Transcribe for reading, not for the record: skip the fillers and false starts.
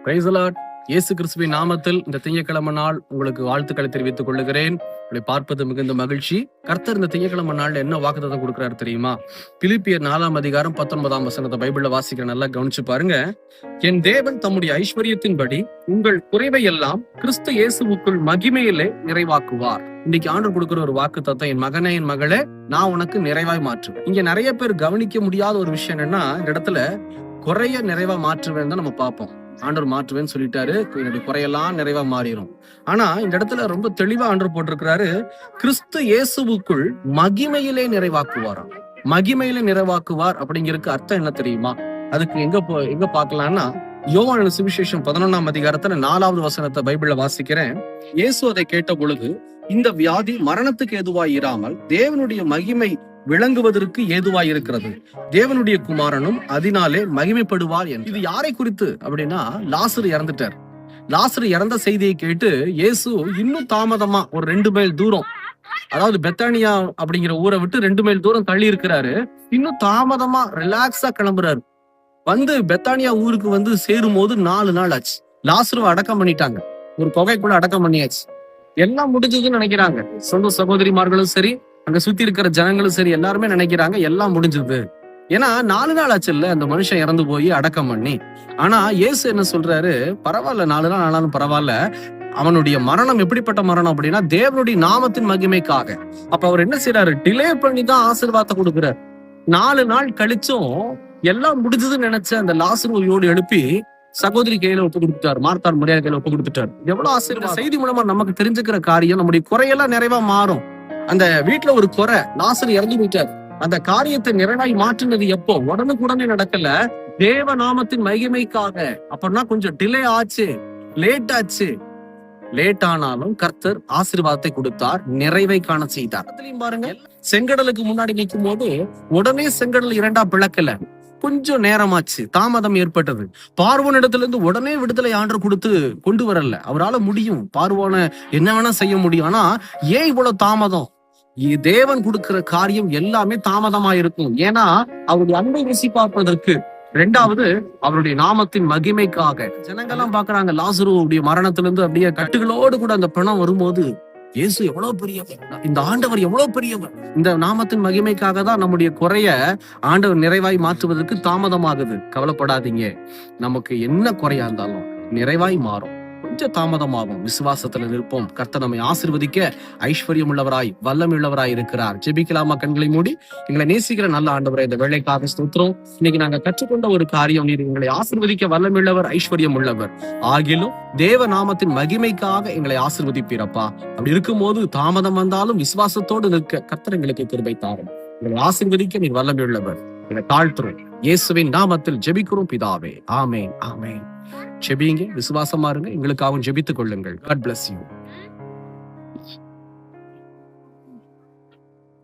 Praise the Lord. இயேசு கிறிஸ்துவின் நாமத்தில் இந்த திங்கட்கிழமை நாள் உங்களுக்கு வாழ்த்துக்களை தெரிவித்துக் கொள்ளுகிறேன். உங்களை பார்ப்பது மிகுந்த மகிழ்ச்சி. கர்த்தர் இந்த திங்கட்கிழமை நாள்ல என்ன வாக்குத்தத்தம் கொடுக்கிறாரு தெரியுமா? பிலிப்பியர் 4 அதிகாரம் 19 வசனத்தை பைபிள்ல வாசிக்கிற, நல்லா கவனிச்சு பாருங்க. என் தேவன் தம்முடைய ஐஸ்வர்யத்தின்படி உங்கள் குறைவை எல்லாம் கிறிஸ்து இயேசுவுக்குள் மகிமையிலே நிறைவாக்குவார். இன்னைக்கு ஆண்டவர் கொடுக்கிற ஒரு வாக்குத்தத்தம், என் மகனே என் மகளே, நான் உனக்கு நிறைவாய் மாற்றுவேன். இங்க நிறைய பேர் கவனிக்க முடியாத ஒரு விஷயம் என்னன்னா, இந்த இடத்துல குறைய நிறைவா மாற்றுவேன் தான் நம்ம பார்ப்போம். ஆண்டவர் மாற்றுவேன்னு சொல்லிட்டாரு, என்னுடைய குறையெல்லாம் நிறைவா மாறிடும். ஆனா இந்த இடத்துல ரொம்ப தெளிவா ஆண்டவர் போட்டிருக்கிறாரு, கிறிஸ்து இயேசுவுக்குள் மகிமையிலே நிறைவாக்குவாராம். மகிமையிலே நிறைவாக்குவார் அப்படிங்கிறதுக்கு அர்த்தம் என்ன தெரியுமா? அதுக்கு எங்க பார்க்கலாம்னா, யோவான் சுவிசேஷம் 11 அதிகாரத்துல 4 வசனத்தை பைபிள்ல வாசிக்கிறேன். இயேசு அதை கேட்ட பொழுது, இந்த வியாதி மரணத்துக்கு ஏதுவாய் இராமல் தேவனுடைய மகிமை விளங்குவதற்கு ஏதுவாய் இருக்கிறது, தேவனுடைய குமாரனும் அதனாலே மகிமைப்படுவார். இது யாரை குறித்து அப்படின்னா, லாசரு இறந்துட்டார். லாசரு இறந்த செய்தியை கேட்டு இயேசு இன்னும் தாமதமா ஒரு 2 மைல் தூரம், அதாவது பெத்தானியா அப்படிங்கிற ஊரை விட்டு 2 மைல் தூரம் தள்ளி இருக்கிறாரு. இன்னும் தாமதமா ரிலாக்ஸா கிளம்புறாரு. வந்து பெத்தானியா ஊருக்கு வந்து சேரும் போது 4 நாள் ஆச்சு. லாசருவை அடக்கம் பண்ணிட்டாங்க, ஒரு குகைக்குள்ள அடக்கம் பண்ணியாச்சு. எல்லாம் முடிஞ்சதுன்னு நினைக்கிறாங்க. சொந்த சகோதரிமார்களும் சரி, அங்க சுத்தி இருக்கிற ஜனங்களும் சரி, எல்லாருமே நினைக்கிறாங்க எல்லாம் முடிஞ்சது. ஏன்னா 4 நாள் ஆச்சுல்ல அந்த மனுஷன் இறந்து போய் அடக்கம் பண்ணி. ஆனா இயேசு என்ன சொல்றாரு, பரவாயில்ல 4 நாள் ஆனாலும் பரவாயில்ல, அவனுடைய மரணம் எப்படிப்பட்ட மரணம் அப்படின்னா தேவனுடைய நாமத்தின் மகிமைக்காக. அப்ப அவர் என்ன செய்யறாரு, டிலே பண்ணி தான் ஆசீர்வாதத்தை கொடுக்கிறார். 4 நாள் கழிச்சும் எல்லாம் முடிஞ்சதுன்னு நினைச்ச அந்த லாசருவோடு எழுப்பி சகோதரி கையில ஒப்பு கொடுத்துட்டார், மார்த்தார் மரியாதை கையில ஒப்பு கொடுத்துட்டார். எவ்வளவு ஆசீர்வாதம்! செய்தி மூலமா நமக்கு தெரிஞ்சுக்கிற காரியம், நம்முடைய குறையெல்லாம் நிறைவா மாறும். அந்த வீட்டுல ஒரு குறை, லாசரு இறந்து போயிட்டார். அந்த காரியத்தை நிறைவாய் மாற்றினது எப்போ? உடனுக்குடனே நடக்கல, தேவ நாமத்தின் மகிமைக்காக. அப்படின்னா கொஞ்சம் டிலே ஆச்சு, லேட் ஆச்சு. லேட் ஆனாலும் கர்த்தர் ஆசீர்வாதத்தை கொடுத்தார், நிறைவை காண செய்தார். பாருங்க, செங்கடலுக்கு முன்னாடி நிற்கும் போது உடனே செங்கடல் 2 பிளக்கல, கொஞ்சம் நேரமாச்சு, தாமதம் ஏற்பட்டது. பார்வோன் இடத்துல இருந்து உடனே விடுதலை ஆண்டவர் கொடுத்து கொண்டு வரல. அவரால் முடியும், பார்வோனை என்ன வேணா செய்ய முடியும். ஆனா ஏன் இவ்வளவு தாமதம்? தேவன் கொடுக்கிற காரியம் எல்லாமே தாமதமா இருக்கும். ஏன்னா அவருடைய அன்பை ருசி பார்ப்பதற்கு, 2வது அவருடைய நாமத்தின் மகிமைக்காக. ஜனங்கள்லாம் பாக்குறாங்க, லாசருடைய மரணத்திலிருந்து அப்படியே கட்டுகளோடு கூட அந்த பணம் வரும்போது, இயேசு எவ்வளவு பெரியவர், இந்த ஆண்டவர் எவ்வளவு பெரியவர். இந்த நாமத்தின் மகிமைக்காக தான் நம்முடைய குறைய ஆண்டவர் நிறைவாய் மாற்றுவதற்கு தாமதமாகுது. கவலைப்படாதீங்க, நமக்கு என்ன குறையா இருந்தாலும் நிறைவாய் மாறும். கொஞ்சம் தாமதமாகும், விசுவாசத்துல நிற்போம். கர்த்தர் நம்மை ஆசீர்வதிக்க ஐஸ்வர்யம் உள்ளவராய் வல்லமையுள்ளவராய் இருக்கிறார். ஜெபிக்கலாமா? கண்களை மூடி. எங்களை நேசிக்கிற நல்ல ஆண்டவரை, இந்த வேலைக்காக ஸ்தோத்திரம். இன்னைக்கு நாங்க கற்றுக்கொண்ட ஒரு காரியம், நீர் எங்களை ஆசீர்வதிக்க வல்லமையுள்ளவர், ஐஸ்வர்யம் உள்ளவர். ஆகிலும் தேவ நாமத்தின் மகிமைக்காக எங்களை ஆசீர்வதிப்பீரப்பா. அப்படி இருக்கும்போது தாமதம் வந்தாலும் விசுவாசத்தோடு நிற்க கர்த்தர் எங்களுக்கு கிருபை தாரும். எங்களை ஆசீர்வதிக்க நீர் வல்லமையுள்ளவர். எங்களை தாழ்த்துறோம், இயேசுவின் நாமத்தில் ஜெபிக்கிறோம் பிதாவே. ஆமேன், ஆமேன். ஜெபிங்க, விசுவாசமா இருங்க, எங்களுக்காகவும் ஜெபித்துக் கொள்ளுங்கள். God bless you.